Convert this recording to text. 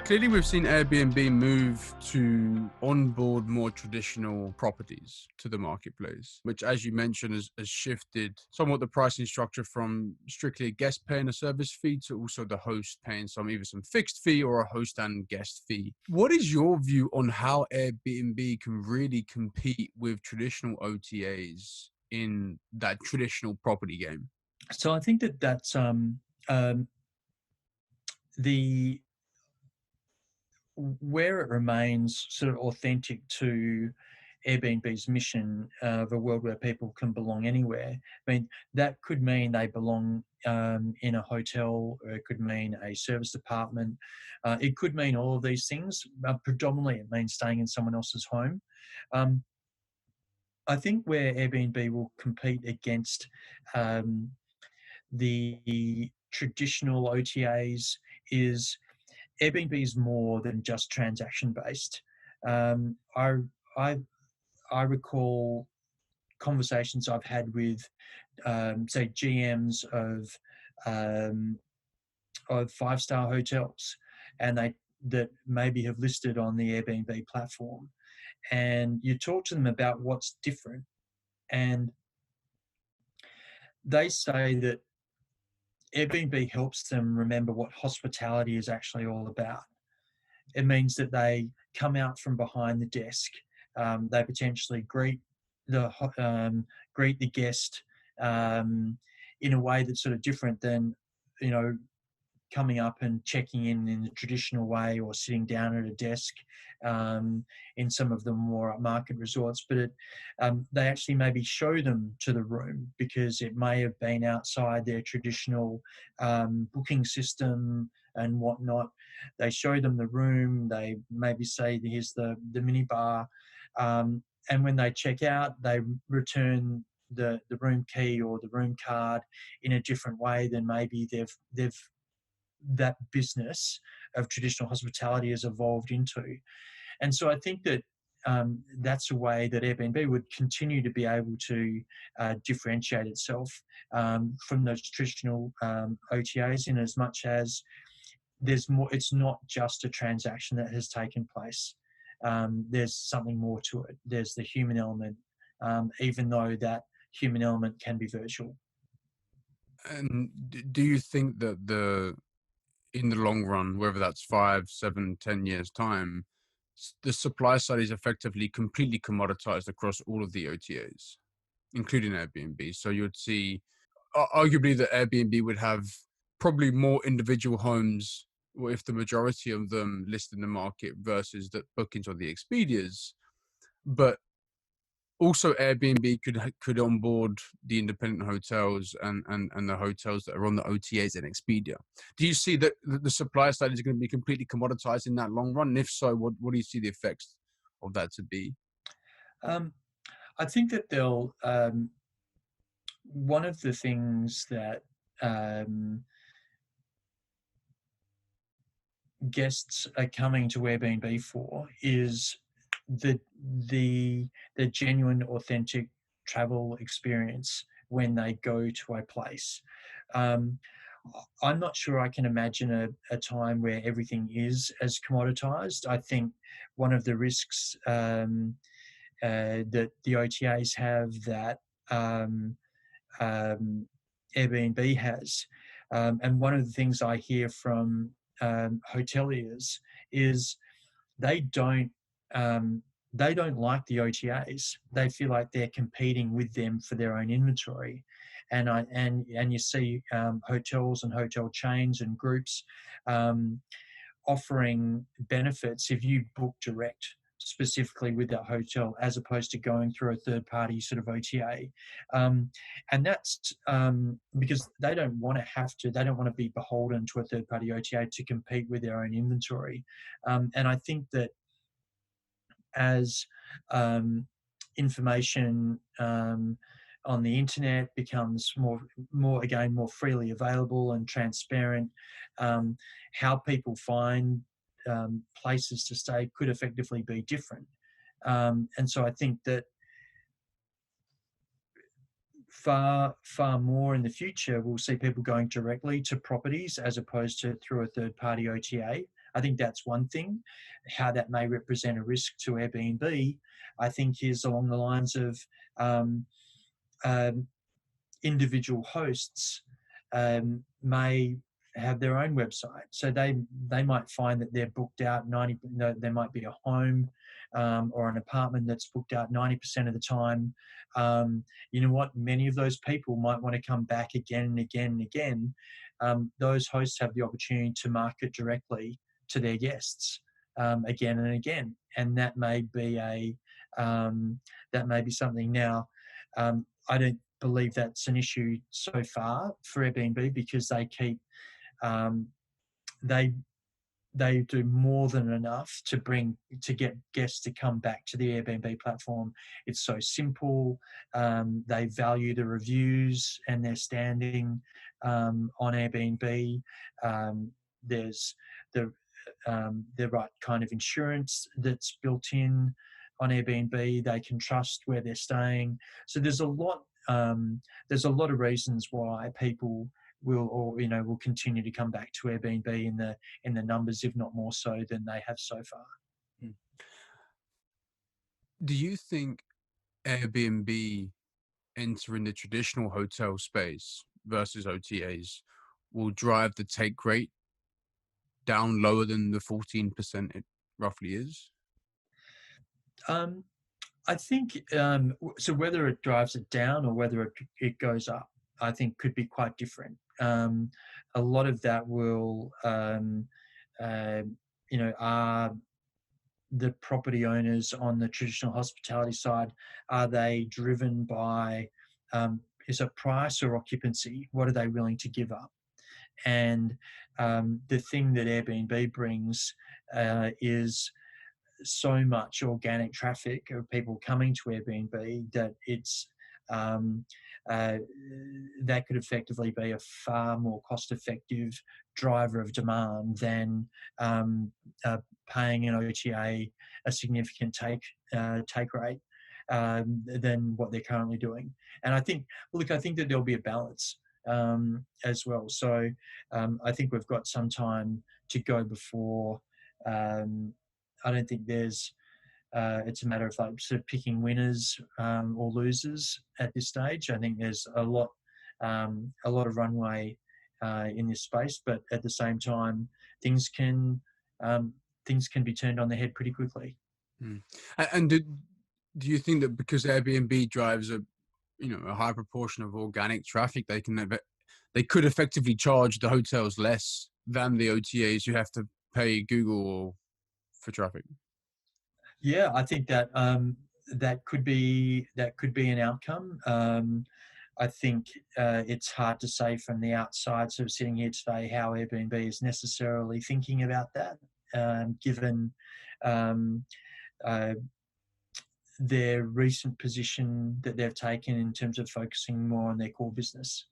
Clearly, we've seen Airbnb move to onboard more traditional properties to the marketplace, which, as you mentioned, has shifted somewhat the pricing structure from strictly a guest paying a service fee to also the host paying either some fixed fee or a host and guest fee. What is your view on how Airbnb can really compete with traditional OTAs in that traditional property game? So I think that's the where it remains sort of authentic to Airbnb's mission of a world where people can belong anywhere. I mean, that could mean they belong in a hotel, or it could mean a service department. It could mean all of these things. Predominantly, it means staying in someone else's home. Um, I think where Airbnb will compete against um, the traditional OTAs is Airbnb is more than just transaction based. Um, I, I I recall conversations I've had with, say, GMs um, of 5-star hotels, and they that maybe have listed on the Airbnb platform, and you talk to them about what's different, and they say that Airbnb helps them remember what hospitality is actually all about. It means that they come out from behind the desk. They potentially the greet the guest in a way that's sort of different than, you know, coming up and checking in the traditional way or sitting down at a desk in some of the more market resorts. But they actually maybe show them to the room because it may have been outside their traditional booking system and whatnot. They show them the room. They maybe say, here's the mini bar. And when they check out, they return the room key or the room card in a different way than maybe they've that business of traditional hospitality has evolved into. And so I think that that's a way that Airbnb would continue to be able to differentiate itself from those traditional OTAs, in as much as there's more. It's not just a transaction that has taken place. There's something more to it. There's the human element, even though that human element can be virtual. And do you think that in the long run, whether that's 5, 7, 10 years time, the supply side is effectively completely commoditized across all of the OTAs, including Airbnb? So you'd see, arguably, that Airbnb would have probably more individual homes, or if the majority of them list in the market versus the bookings or the Expedias. But also, Airbnb could onboard the independent hotels and the hotels that are on the OTAs and Expedia. Do you see that the supply side is going to be completely commoditized in that long run? And if so, what do you see the effects of that to be? Um, I think that they'll. One of the things that um, guests are coming to Airbnb for is the the the genuine, authentic travel experience when they go to a place. Um, I'm not sure I can imagine a time where everything is as commoditized. I think one of the risks that the OTAs have that um, um, Airbnb has. And one of the things I hear from hoteliers is they don't um, they don't like the OTAs. They feel like they're competing with them for their own inventory, and you see hotels and hotel chains and groups um, offering benefits if you book direct specifically with that hotel as opposed to going through a third party sort of OTA. And that's because they don't want to they don't want to be beholden to a third party OTA to compete with their own inventory. And I think that as um, information on the internet becomes more freely available and transparent, how people find places to stay could effectively be different. And so I think that far more in the future, we'll see people going directly to properties as opposed to through a third party OTA. I think that's one thing. How that may represent a risk to Airbnb, I think, is along the lines of um, um, individual hosts may have their own website, so they might find that they're booked out 90. There might be a home or an apartment that's booked out 90% of the time. You know what? Many of those people might want to come back again and again and again. Those hosts have the opportunity to market directly to their guests again and again, and that may be something. Now, I don't believe that's an issue so far for Airbnb, because they keep um, they they do more than enough to get guests to come back to the Airbnb platform. It's so simple. They value the reviews and their standing on Airbnb. There's the right kind of insurance that's built in on Airbnb. They can trust where they're staying. So there's a lot. Of reasons why people will continue to come back to Airbnb in the numbers, if not more so than they have so far. Mm. Do you think Airbnb entering the traditional hotel space versus OTAs will drive the take rate down lower than the 14% it roughly is? Um, I think so. Whether it drives it down or whether it goes up, I think could be quite different. A lot of that will, uh, are the property owners on the traditional hospitality side, are they driven by is it price or occupancy? What are they willing to give up? And the thing that Airbnb brings is so much organic traffic of people coming to Airbnb that it's um, uh, that could effectively be a far more cost-effective driver of demand than um, uh, paying an OTA a significant take rate than what they're currently doing. And I think that there'll be a balance as well. So I think we've got some time to go before. I don't think it's a matter of like sort of picking winners or losers at this stage. I think there's a lot of runway in this space, but at the same time, things can um, things can be turned on their head pretty quickly. Mm. And do you think that because Airbnb drives a high proportion of organic traffic, they could effectively charge the hotels less than the OTAs who have to pay Google for traffic? Yeah, I think that that could be an outcome. I think it's hard to say from the outside, sort of sitting here today, how Airbnb is necessarily thinking about that, given um, uh, their recent position that they've taken in terms of focusing more on their core business.